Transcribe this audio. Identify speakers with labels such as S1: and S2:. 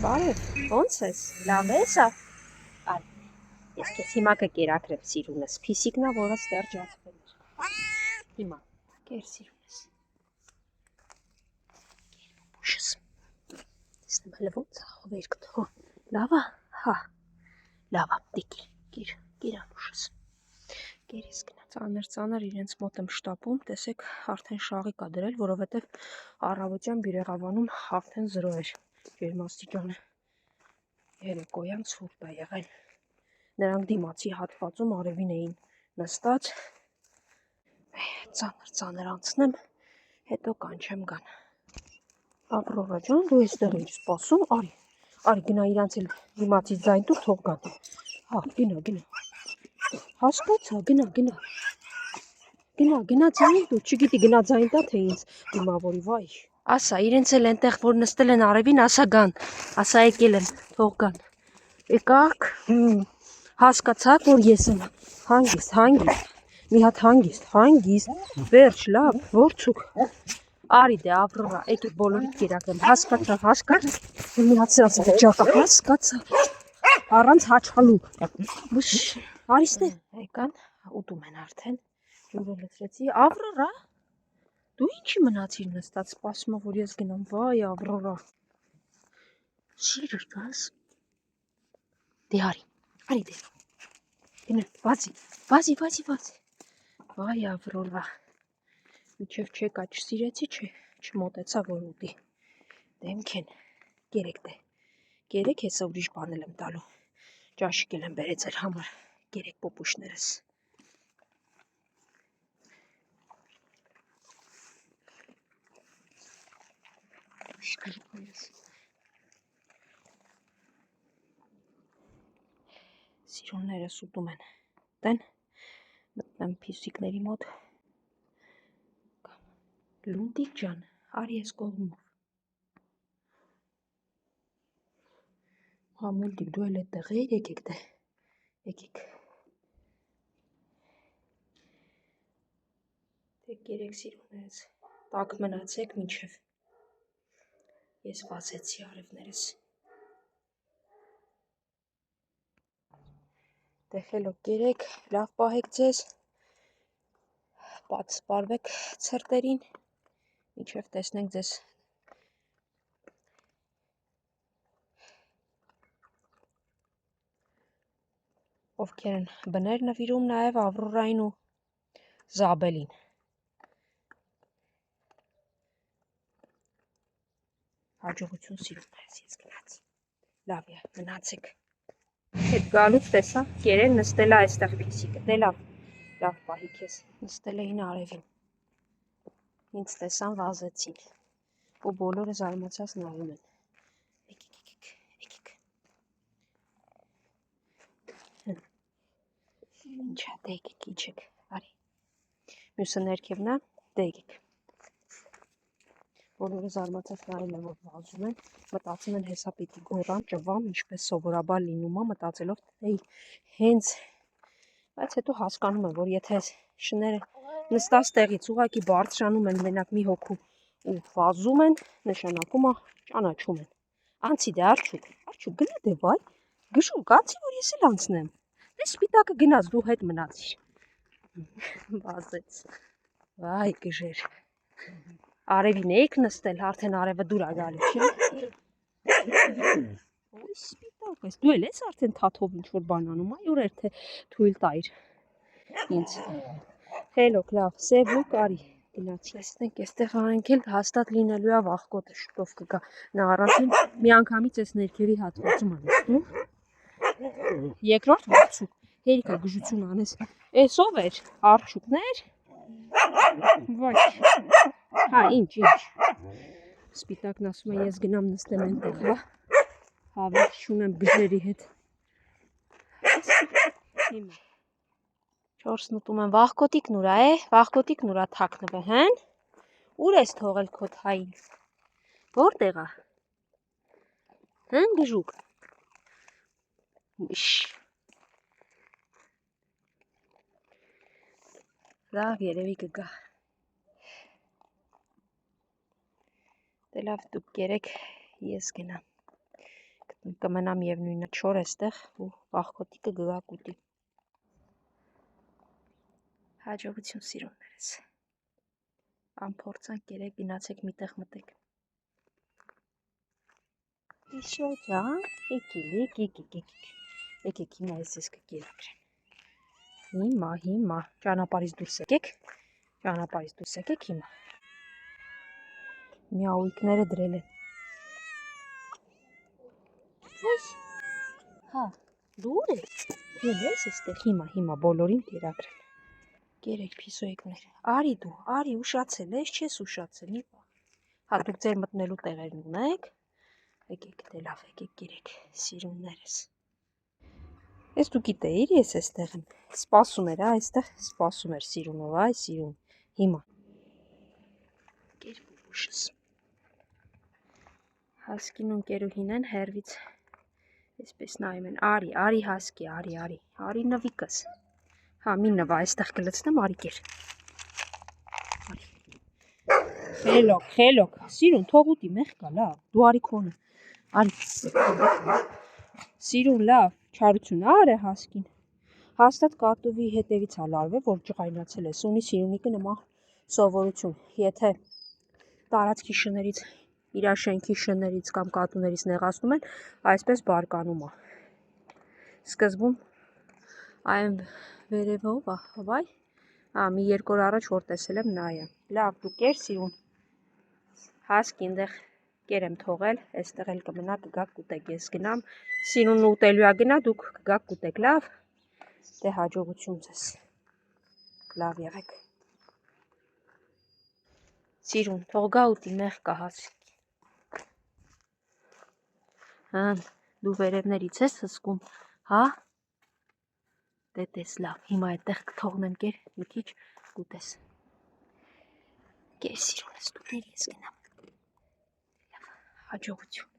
S1: Բարև, ո՞նց ես, լավ ես, ես քեզ հիմա կկերակրեմ սիրունս, փիսիկնա, որը ստեղ ջացվել էր, հիմա, կեր սիրունս, կեր բուշս, տեսնեմ հլը ոնց աղվեր կտո, լավա, հա, լավա, դի կեր ամուշս, կեր ես գնա, ծանր իրենց մոտ եմ շտապում, տեսեք արդեն շաղի կա դրել, որովհետև առավոտյան բյուրեղավանում արդեն 0 էր ջերմաստիճանը, երեկոյան ցուրտ է եղել, նրանք դիմացի հատվածում արևին էին նստած, ծանր անցնեմ, հետո կանչեմ գան, Ավրորա ջան, դու էստեղ էիր սպասում, արի գնա իրանց էլ դիմացի ձայն տուր թող գան, հա, գնա, հասկացա, գնա ձայն տուր, չգիտի գնա ձայն տա, թե ինձ դիմավորի, վայ, ասա, իրենց էլ ենտեղ, որ նստել են արևին, ասա գան, ասա եկել են, թող գան, եկաք, հասկացաք, որ ես եմ, հանգիստ, մի հատ հանգիստ, վերջ, լավ, որդուք, արի դե Ավրորա, եկեք բոլորիդ կերակրեմ, հասկացա, մի հատ սրանց վճակա, հասկացա, առանց հաչալու, արի ստե, եկան, ուտում են արդեն, ջուրը լցրեցի, Ավրորա, դու ինչի մնացիր նստած, սպասում որ ես գնամ, վայ Ավրորա, շիրր գաս, դե արի դե, գնա, վազի, վայ Ավրորա, միջև չեկա, չսիրեցի, չմոտեցա, որ ուտի, դեմք են, կերեք հեսա ուրիշ բան եմ տալու, ճաշիկ եմ բերեց էր համար, կերեք պոպուշներս, սիրուններս ուտում են, տեն, մտնեմ փիսիկների մոտ, լունդիկ ջան, արի ես կողմով, հա մուլտիկ դու էլ էդտեղ էիր, եկեք դե, եկեք, դե կերեք սիրուններս, տակ մնացեք մինչև, ես վազեցի արևներս, դե խելոք կերեք, լավ պահեք ձեզ, սպարվեք ցրտերին, մինչև տեսնենք ձեզ, ովքեր են բներ նվիրում նաև Ավրորային ու Զաբելին, հաջողություն սիրուններս ես գնացի, լավ է, մնացեք, հետ գալուց տեսա, կերեն նստել է այստեղ փիսիկը, դե լավ պահի քեզ, նստել էին արևին, ինձ տեսան վազեցին, ու բոլորը զարմացած նայում են, եկեք, ինչա, դե եկեք, իջեք, արի, մյուսը ներքևն է, դե եկեք, բոլորը զարմացած նայում են, որ վազում են, մտածում են հեսա պիտի գոռան, ճվամ, ինչպես սովորաբար լինում է, մտածելով, թե հենց, բայց հետո հասկանում եմ, որ եթե շները նստած տեղից ուղղակի բարձրանում են մենակ մի հոգու ու վազում են, նշանակում է ճանաչում են, անցի դե արջուկ գնա դե վայ, գժուկ, անցի որ ես էլ անցնեմ, դե սպիտակը գնաց, դու հետ մնացիր, վազեց, վայ գժեր, արևին էիք նստել, արդեն արևը դուր է գալու, չէ, ոյ սպիտակ ես, դու էլ ես արդեն թաթով ինչ-որ բան անում, այոր թե թույլ տայր, ինձ, խելոք լավ, սև ու կարի, գնացի, տեսնենք եստեղ անենք էլ հաստատ լինելու է վաղկոտը շուտով կգա, նա առանցին մի անգամից ես ներքևի հատվածում անստում, երկրորդ վարձուկ, հերիքա գժություն անես, ես ով էր, արջուկներ, ոչ, հա, ինչ, սպիտակն ասում է ես գնամ նստեմ ենտեղ, հա, հավեր չունեմ գժերի հետ, հիմա, 4-ն ուտում են, վաղկոտիկն ուրա է, վաղկոտիկն ուրա թակնվը, հեն, ուր ես թողել քո թային, որտեղ է, հեն գժուկ, լավ երևի կգա, դե լավ դուք կերեք, ես գնամ, Կմնամ եւ նույնը չոր էստեղ ու աղքոտիկը գգա կուտի։ Հաջողություն սիրուններս։ Անփորձանք երեք գնացեք միտեղ մտեք։ Իշո ջան, եկեք հիմա ես կկերակրեմ։ Հիմա ճանապարհից դուրս եկեք հիմա։ Միաուիկները դրել են։ Հա, դու ես էստեղ հիմա բոլորին կերակրեմ։ Կերեք փիսոյիկներ։ Արի ուշացել ես, չես ուշացել, մի պահ։ Հա, դուք ձեր մտնելու տեղերն ունեք։ Եկեք, դե լավ, եկեք կերեք, սիրուններս։ Ես դու գիտեիր, ես էստեղ եմ։ Սպասում էր, այստեղ սպասում էր սիրունով, այ սիրուն։ Հիմա։ Կերպ ուշս։ Հասկին ու ընկերուհին են հերվից։ Այսպես նայում են, արի հասկի, արի նվիկս։ Հա, մի նվա, այստեղ կլցնեմ, արի կեր։ Խելոք, սիրուն, թող ուտի, մեղ կա, լավ, դու արի քոնը, արի։ Սիրուն, լավ, չարություն, արե հասկին։ Հաստատ կատուվի հետևից հալարվել, որ ջղայնացել ես, ունի սիրունիկը նման սովորություն, եթե տարածքի շներից, իր շենքի շներից կամ կատուներից նեղացնում են, այսպես բարկանում է։ Սկզբում այն վերևով, վայ, մի 2 օր առաջ որ տեսել եմ նա է։ Լավ, դու կեր սիրուն։ Հասկի այնտեղ կեր եմ թողել, այստեղ էլ կմնա կգաք կուտեք, ես գնամ, սիրունը ուտելու է գնա, դուք կգաք կուտեք, լավ։ Դե հաջողություն ձեզ։ Լավ եղեք։ Սիրուն, թող գա ուտի, մեղ կա հասկի։ Հա, դու վերևներից ես հսկում, հա։ Դե տես լավ, հիմա այդտեղ կթողնեմ կեր, մի քիչ կուտես։ Կեր սիրունս, դու կեր ես գնամ։ Լավ, հաջողություն։